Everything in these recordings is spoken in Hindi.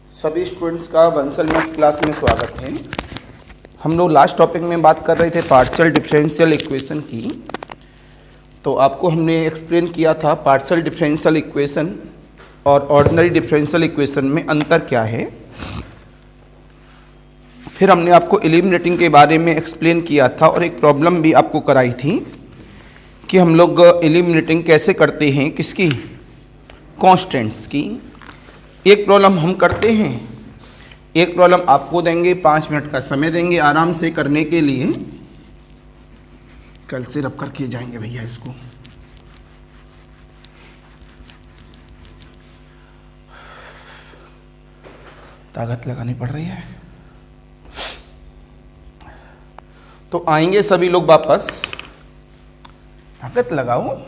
सभी स्टूडेंट्स का बंसल मैथ्स क्लास में स्वागत है। हम लोग लास्ट टॉपिक में बात कर रहे थे पार्शियल डिफरेंशियल इक्वेशन की। तो आपको हमने एक्सप्लेन किया था पार्शियल डिफरेंशियल इक्वेशन और ऑर्डिनरी डिफरेंशियल इक्वेशन में अंतर क्या है। फिर हमने आपको एलिमिनेटिंग के बारे में एक्सप्लेन किया था और एक प्रॉब्लम भी आपको कराई थी कि हम लोग एलिमिनेटिंग कैसे करते हैं, किसकी, कॉन्स्टेंट्स की। एक प्रॉब्लम हम करते हैं, एक प्रॉब्लम आपको देंगे, 5 मिनट का समय देंगे आराम से करने के लिए। कल से रब करके जाएंगे भैया, इसको ताकत लगानी पड़ रही है। तो आएंगे सभी लोग वापस, ताकत लगाओ।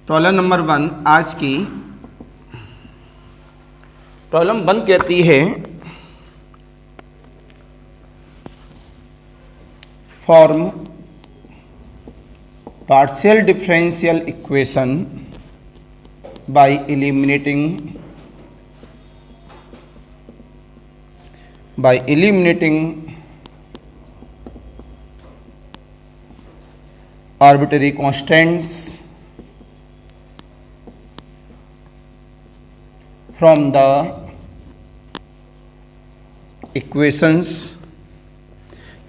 प्रॉब्लम नंबर 1 आज की प्रॉब्लम 1 कहती है form partial differential equation by eliminating arbitrary constants from the equations।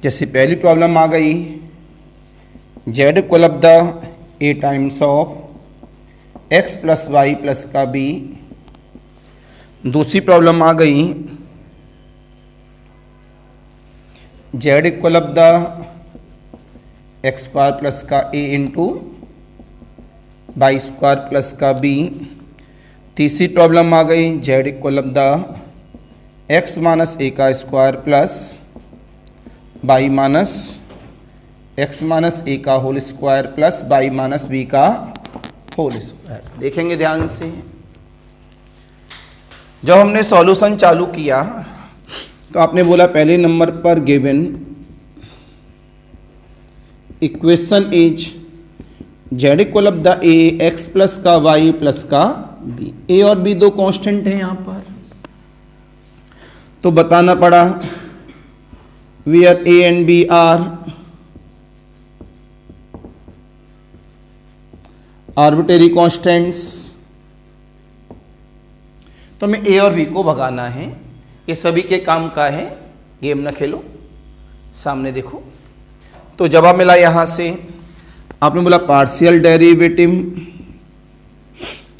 जैसे पहली प्रॉब्लम आ गई z equal of the a times of x plus Y plus का b। दूसरी प्रॉब्लम आ गई z equal of the X square plus का a into Y square plus का b। तीसरी प्रॉब्लम आ गई z equal of the x minus a का square plus y minus x minus a का whole square plus y minus b का होल स्क्वायर। देखेंगे ध्यान से। जब हमने सॉल्यूशन चालू किया तो आपने बोला पहले नंबर पर given equation is z equal of the a x plus का y प्लस का b। a और b दो कांस्टेंट हैं यहां पर, तो बताना पड़ा where a and b are arbitrary constants. तो हमें a और b को भगाना है। ये सभी के काम का है, गेम ना खेलो, सामने देखो। तो जवाब मिला यहां से, आपने बोला partial derivative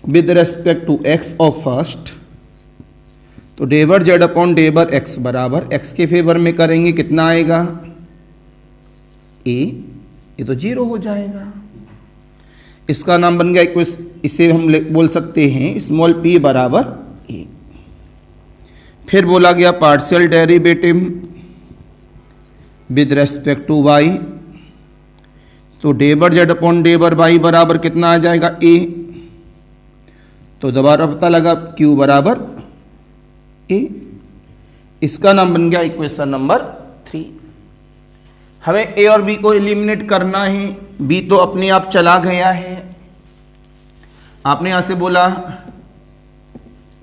with respect to x of first. तो डेवर z अपॉन डेवर x बराबर x के फेवर में करेंगे, कितना आएगा a, ये तो 0 हो जाएगा। इसका नाम बन गया, इसे हम बोल सकते हैं स्मॉल p बराबर a। फिर बोला गया partial derivative with respect to y। तो डेवर z अपॉन डेवर y बराबर कितना आ जाएगा a। तो दोबारा पता लगा q बराबर a। इसका नाम बन गया इक्वेशन नंबर 3। हमें a और b को एलिमिनेट करना है। b तो अपने आप चला गया है। आपने यहां से बोला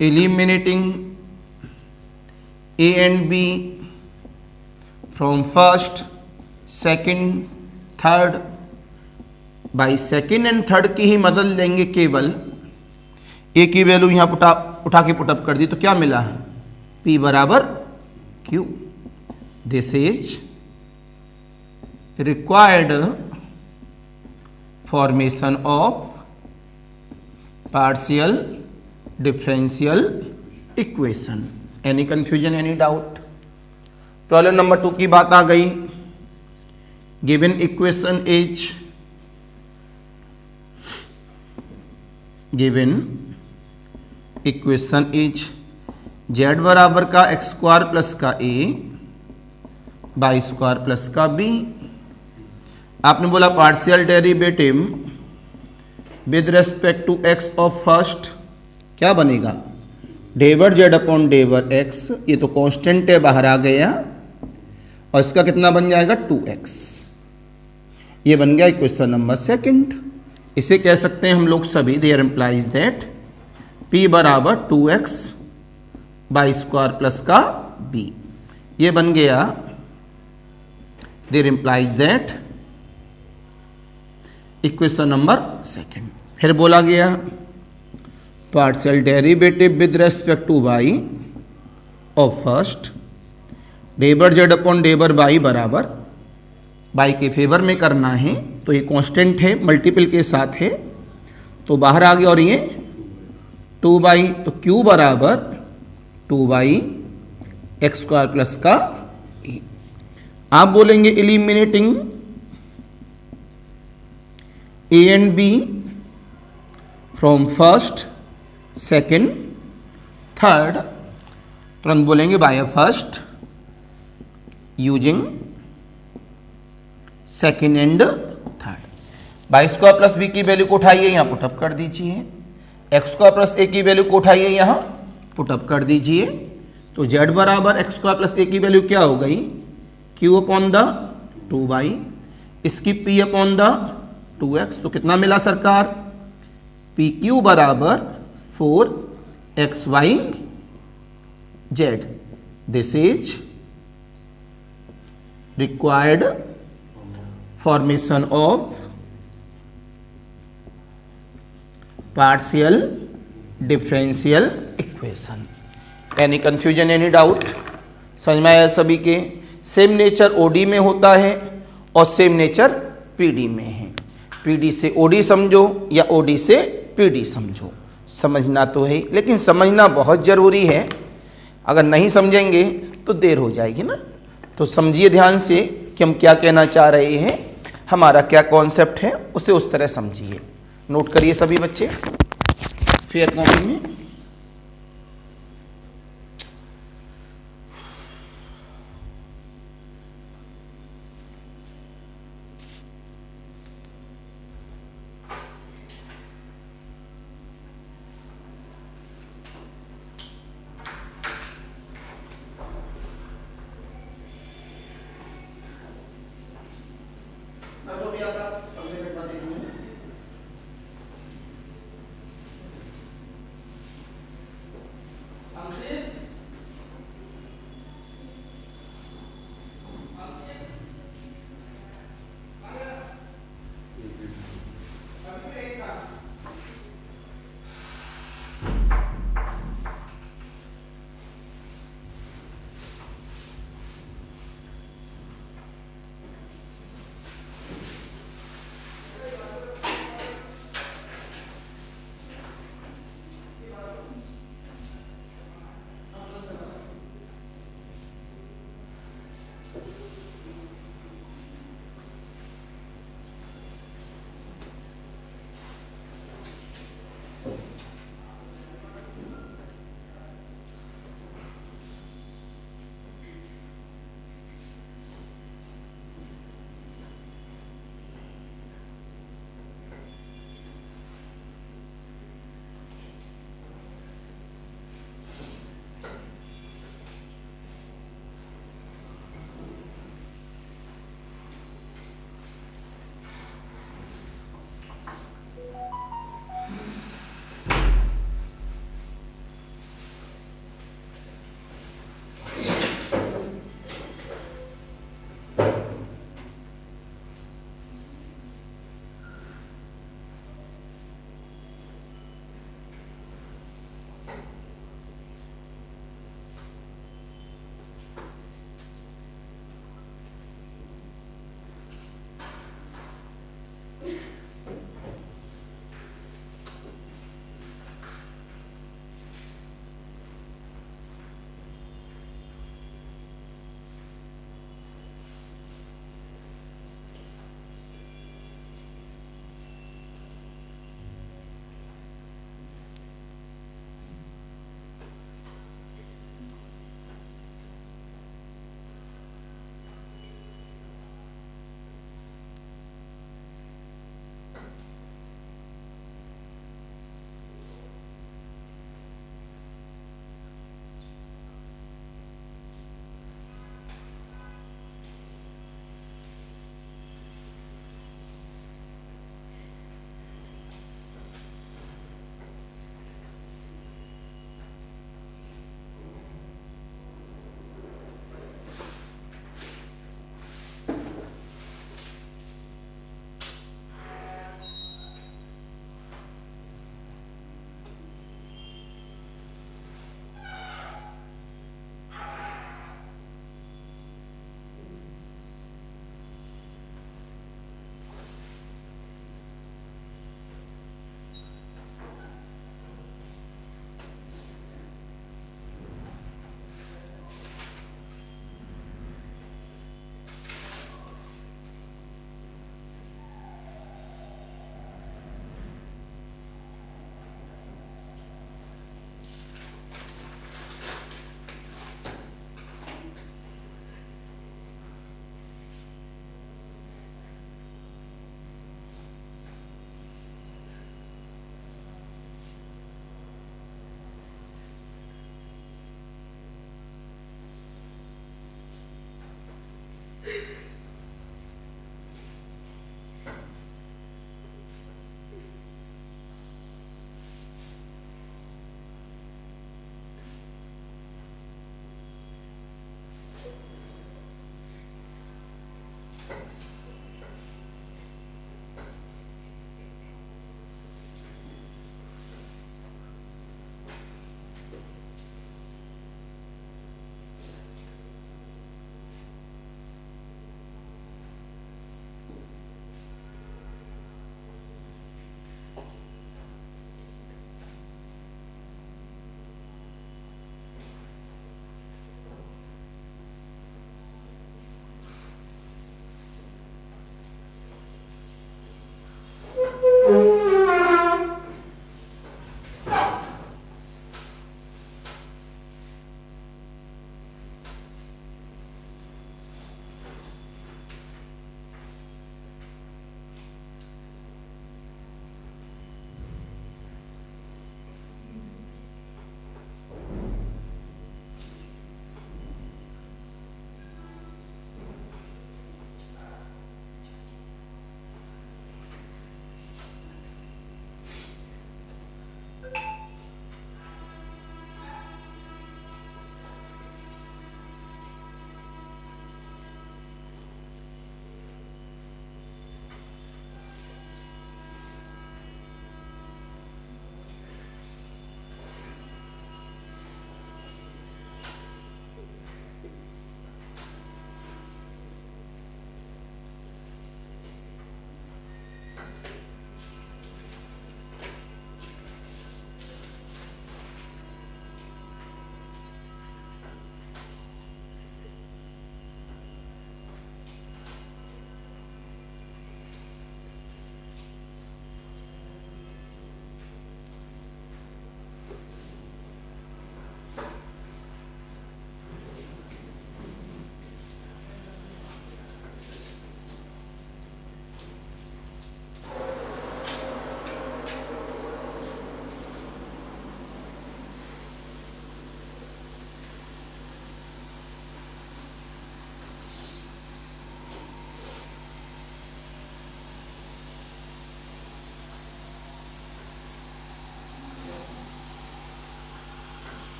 eliminating a and b from first, second, third. By second and third की ही मदद लेंगे केवल। a की वैल्यू यहां उठा के पुटअप कर दी, तो क्या मिला p बराबर q। This is required formation of partial differential equation. Any confusion, any doubt? Problem number 2 की बात आ गई। गिवन इक्वेशन इज z बराबर का एक्स स्क्वायर प्लस का a बाई स्क्वायर प्लस का b। आपने बोला partial derivative with respect to x of first, क्या बनेगा डेवर z अपॉन डेवर x। ये तो कांस्टेंट है, बाहर आ गया, और इसका कितना बन जाएगा 2x। ये बन गया इक्वेशन नंबर 2। इसे कह सकते हैं हम लोग सभी, देयर इम्प्लाइज दैट p बराबर 2x बाई स्क्वायर प्लस का b, ये बन गया there implies that equation number second. फिर बोला गया partial derivative with respect to y of first d bar z upon d bar y बराबर y के फेवर में करना है, तो ये कांस्टेंट है, मल्टीपल के साथ है तो बाहर आ गया, और ये 2y, तो q बराबर 2y एक्स स्क्वायर प्लस का e। आप बोलेंगे eliminating a and b from first second third, तुरंत बोलेंगे by first using second and third. By square plus B की वैल्यू को उठाइए, यहां पुटअप कर दीजिए, एक्स स्क्वायर प्लस ए की वैल्यू को उठाइए, यहां पुटअप कर दीजिए, तो z बराबर एक्स स्क्वायर प्लस ए की वैल्यू क्या हो गई, q अपॉन द 2y, इसकी p अपॉन द 2x, तो कितना मिला सरकार, पी क्यू बराबर 4xy z। This is required formation of partial differential equation. Any confusion, any doubt, समझ में आया सभी के? सेम नेचर ओडी में होता है और सेम नेचर पीडी में है। पीडी से ओडी समझो या ओडी से पीडी समझो, समझना तो है, लेकिन समझना बहुत ज़रूरी है। अगर नहीं समझेंगे तो देर हो जाएगी ना। तो समझिए ध्यान से कि हम क्या कहना चाह रहे हैं, हमारा क्या कॉन्सेप्ट है, उसे उस तरह समझिए। नोट करिए सभी बच्चे फेयर कॉपी में।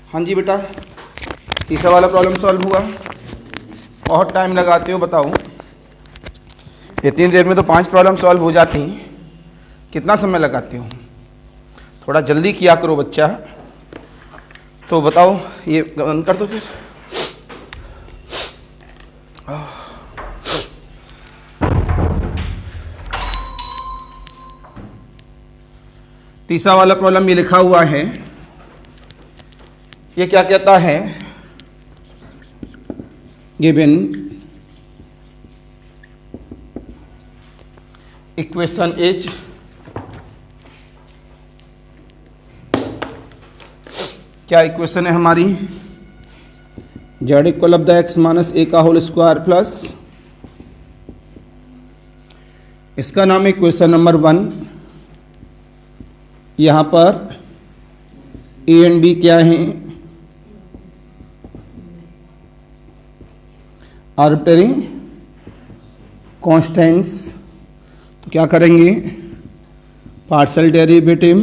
हाँ जी बेटा, तीसरा वाला प्रॉब्लम सॉल्व हुआ। बहुत टाइम लगाते हो बताओ, इतनी देर में तो 5 प्रॉब्लम सॉल्व हो जाती, कितना समय लगाते हो? थोड़ा जल्दी किया करो बच्चा। तो बताओ, ये बंद कर दो फिर। तीसरा वाला प्रॉब्लम ये लिखा हुआ है, ये क्या कहता है? गिवन इक्वेशन इज क्या इक्वेशन है हमारी? Z equal of the X minus A का होल स्क्वायर प्लस, इसका नाम है इक्वेशन नंबर 1। यहाँ पर ए एंड बी क्या है? Arbitrary constants. तो क्या करेंगे? Partial derivative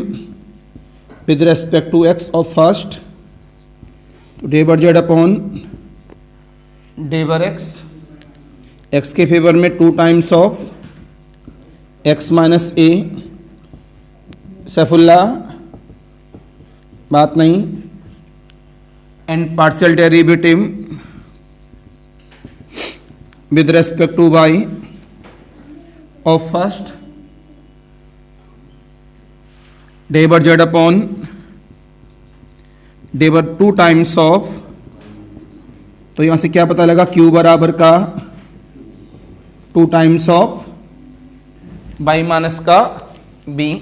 with respect to X of first, तो D bar Z upon D bar X, X के फेवर में 2 times of X minus A. Saifullah बात नहीं। And partial derivative with respect to Y of first, D bar Z upon D bar 2 times of, तो यहां से क्या पता लगा? क्यू बराबर का 2 टाइम्स ऑफ बाई माइनस का बी।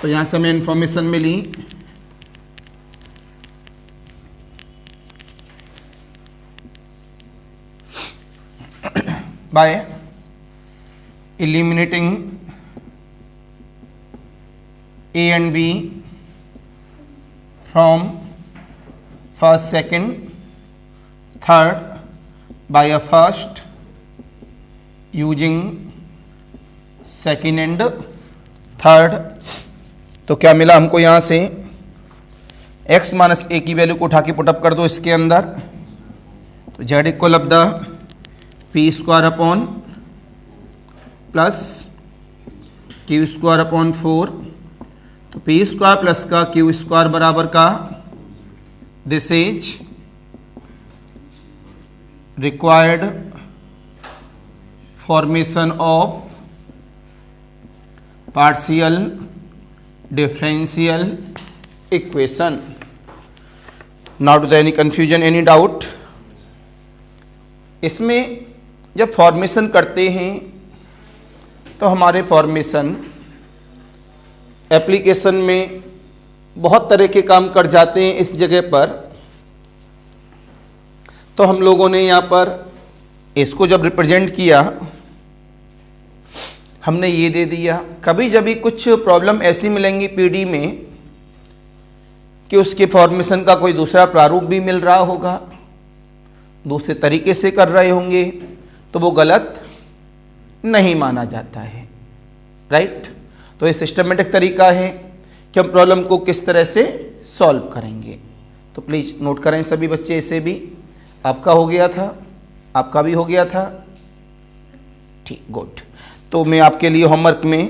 तो यहां से हमें इंफॉर्मेशन मिली by eliminating A and B from first, second, third by a first using second and third। तो क्या मिला हमको? यहाँ से x माइनस ए की वैल्यू को उठा के पुटअप कर दो इसके अंदर, तो Z equal of the P square upon plus Q square upon 4, तो पी स्क्वायर प्लस का क्यू स्क्वायर बराबर का this is required formation of partial differential equation. Now to the any confusion, any doubt? इसमें जब फॉर्मेशन करते हैं तो हमारे फॉर्मेशन एप्लीकेशन में बहुत तरह के काम कर जाते हैं। इस जगह पर तो हम लोगों ने यहाँ पर इसको जब रिप्रेजेंट किया, हमने ये दे दिया। कभी जब भी कुछ प्रॉब्लम ऐसी मिलेंगी पीडी में कि उसके फॉर्मेशन का कोई दूसरा प्रारूप भी मिल रहा होगा, दूसरे तरीके से कर रहे होंगे, तो वो गलत नहीं माना जाता है, राइट। तो ये सिस्टमेटिक तरीका है कि हम प्रॉब्लम को किस तरह से सॉल्व करेंगे। तो प्लीज़ नोट करें सभी बच्चे, इसे भी आपका हो गया था, आपका भी हो गया था, ठीक, गुड। तो मैं आपके लिए होमवर्क में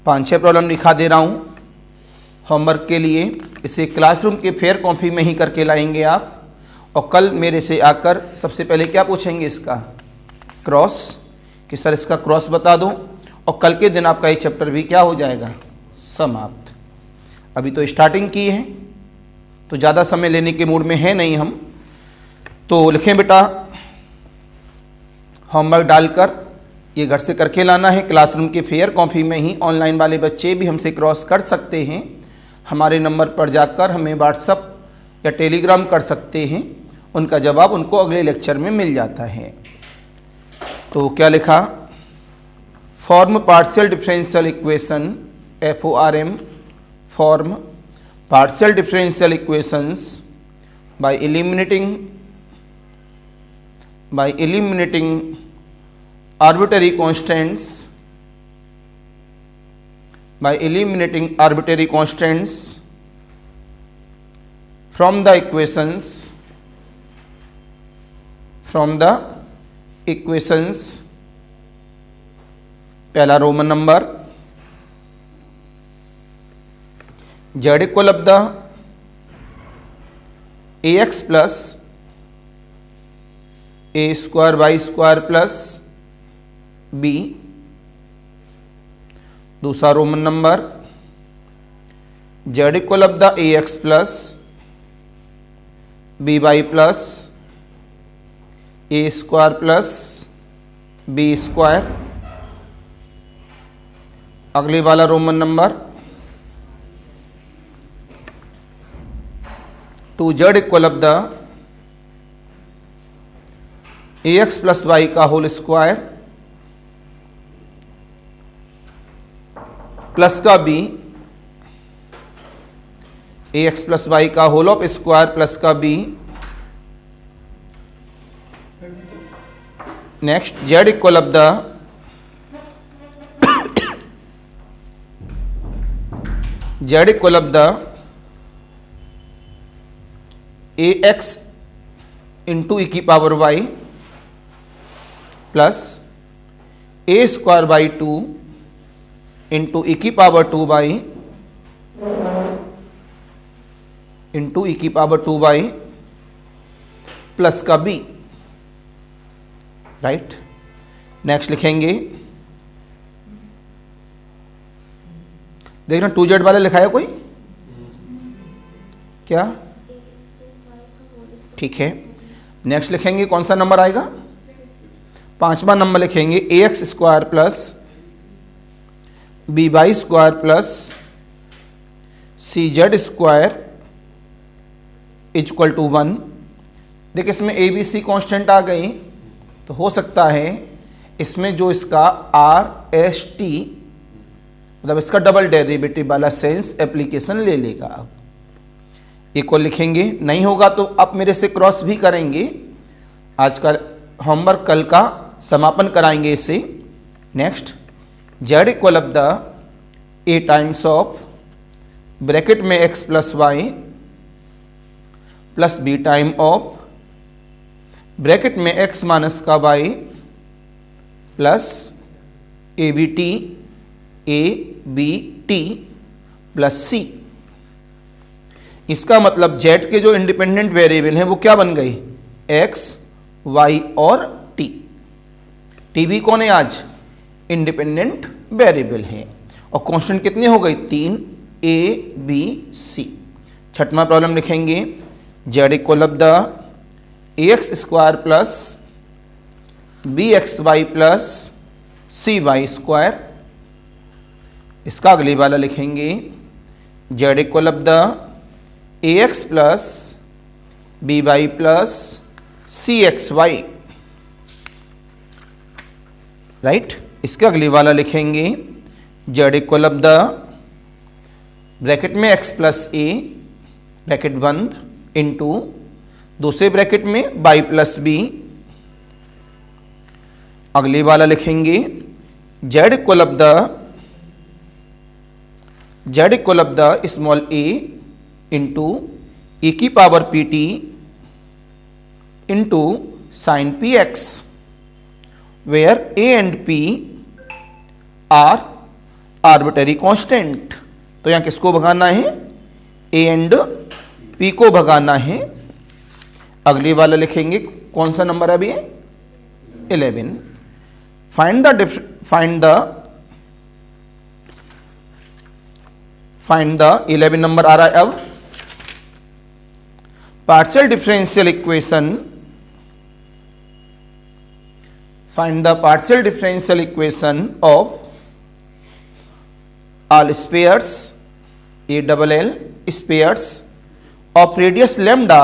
5-6 प्रॉब्लम लिखा दे रहा हूँ। होमवर्क के लिए इसे क्लासरूम के फेयर कॉपी में ही करके लाएंगे आप, और कल मेरे से आकर सबसे पहले क्या पूछेंगे, इसका क्रॉस, किस तरह इसका क्रॉस बता दो, और कल के दिन आपका ये चैप्टर भी क्या हो जाएगा, समाप्त। अभी तो स्टार्टिंग की है तो ज़्यादा समय लेने के मूड में है नहीं हम, तो लिखें बेटा, होमवर्क डालकर ये घर से करके लाना है। क्लासरूम के फेयर कॉपी में ही ऑनलाइन वाले बच्चे भी हमसे क्रॉस कर सकते हैं, हमारे नंबर पर जाकर हमें व्हाट्सअप या टेलीग्राम कर सकते हैं, उनका जवाब उनको अगले लेक्चर में मिल जाता है। तो क्या लिखा, form partial differential equation, FORM, form partial differential equations by eliminating arbitrary constants, from the equations, पहला Roman number, z equal of the ax plus a square Y square plus b। दूसरा Roman number, z equal of the ax plus B Y plus A square plus B square. अगले वाला Roman number, 2z equal of the ax plus Y का होल स्क्वायर प्लस का b, ax प्लस वाई का होल ऑफ स्क्वायर प्लस का b। Next, z equal of the ax into E की power y plus A square by 2 into E की पावर 2y इंटू ई की पावर 2y प्लस का b, राइट। नेक्स्ट लिखेंगे, देखना 2z वाले लिखा है कोई क्या, ठीक है। नेक्स्ट लिखेंगे, कौन सा नंबर आएगा, 5वां नंबर लिखेंगे, ax square plus B Y square plus C Z square equal to 1। देखिए इसमें ए बी सी कॉन्स्टेंट आ गई, तो हो सकता है इसमें जो इसका आर एस टी मतलब इसका डबल डेरिवेटिव वाला सेंस एप्लीकेशन ले लेगा। अब इक्वल लिखेंगे, नहीं होगा तो आप मेरे से क्रॉस भी करेंगे। आज का होमवर्क कल का समापन कराएंगे इसे। Next, z equal of the a times of bracket में x plus Y plus b time of bracket में x माइनस का y plus A B T plus c। इसका मतलब z के जो इंडिपेंडेंट वेरिएबल हैं वो क्या बन गई, x y और t। t भी कौन है आज? इंडिपेंडेंट वेरिएबल है। और कांस्टेंट कितने हो गए? 3 a b c। छठवां प्रॉब्लम लिखेंगे z equal of the ax square plus bxy plus cy square. इसका अगली वाला लिखेंगे z equal of the ax plus by plus cxy, right. इसके अगली वाला लिखेंगे z equal of the bracket में x प्लस a ब्रैकेट बंद इंटू दूसरे ब्रैकेट में y प्लस b। अगली वाला लिखेंगे z equal of the small a into e की power pt into sine px, where a and p are arbitrary constant। तो यहां किसको भगाना है? a एंड p को भगाना है। अगली वाला लिखेंगे कौन सा नंबर अभी है? 11। फाइंड द 11 नंबर आ रहा है अब। Partial differential equation, find the partial differential equation of all spheres a double l spheres of radius lambda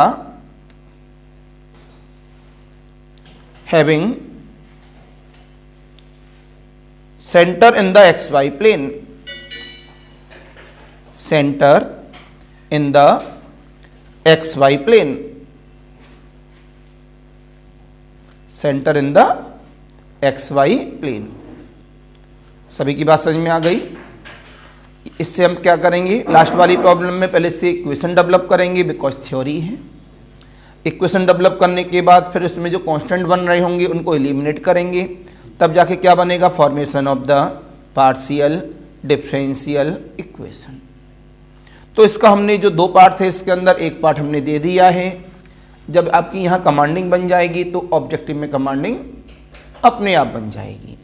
having center in the xy plane, center in the xy plane, center in the XY plane. सभी की बात समझ में आ गई? इससे हम क्या करेंगे? लास्ट वाली प्रॉब्लम में पहले से इक्वेशन डेवलप करेंगे, बिकॉज थ्योरी है। इक्वेशन डेवलप करने के बाद फिर उसमें जो कांस्टेंट बन रहे होंगे उनको एलिमिनेट करेंगे, तब जाके क्या बनेगा? Formation of the partial differential equation. तो इसका हमने जो 2 पार्ट थे, इसके अंदर एक पार्ट हमने दे दिया है। जब आपकी यहाँ कमांडिंग बन जाएगी तो ऑब्जेक्टिव में कमांडिंग अपने आप बन जाएगी।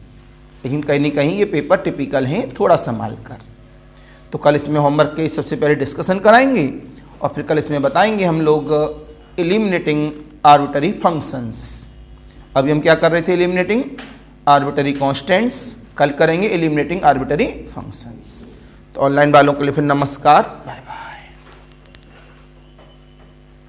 लेकिन कहीं ना कहीं ये पेपर टिपिकल हैं, थोड़ा संभाल कर। तो कल इसमें होमवर्क के सबसे पहले डिस्कशन कराएंगे और फिर कल इसमें बताएंगे हम लोग एलिमिनेटिंग आर्बिट्ररी फंक्शंस। अभी हम क्या कर रहे थे? Eliminating arbitrary constants. कल करेंगे एलिमिनेटिंग आर्बिट्ररी फंक्शंस। तो ऑनलाइन वालों के लिए फिर नमस्कार, बाय।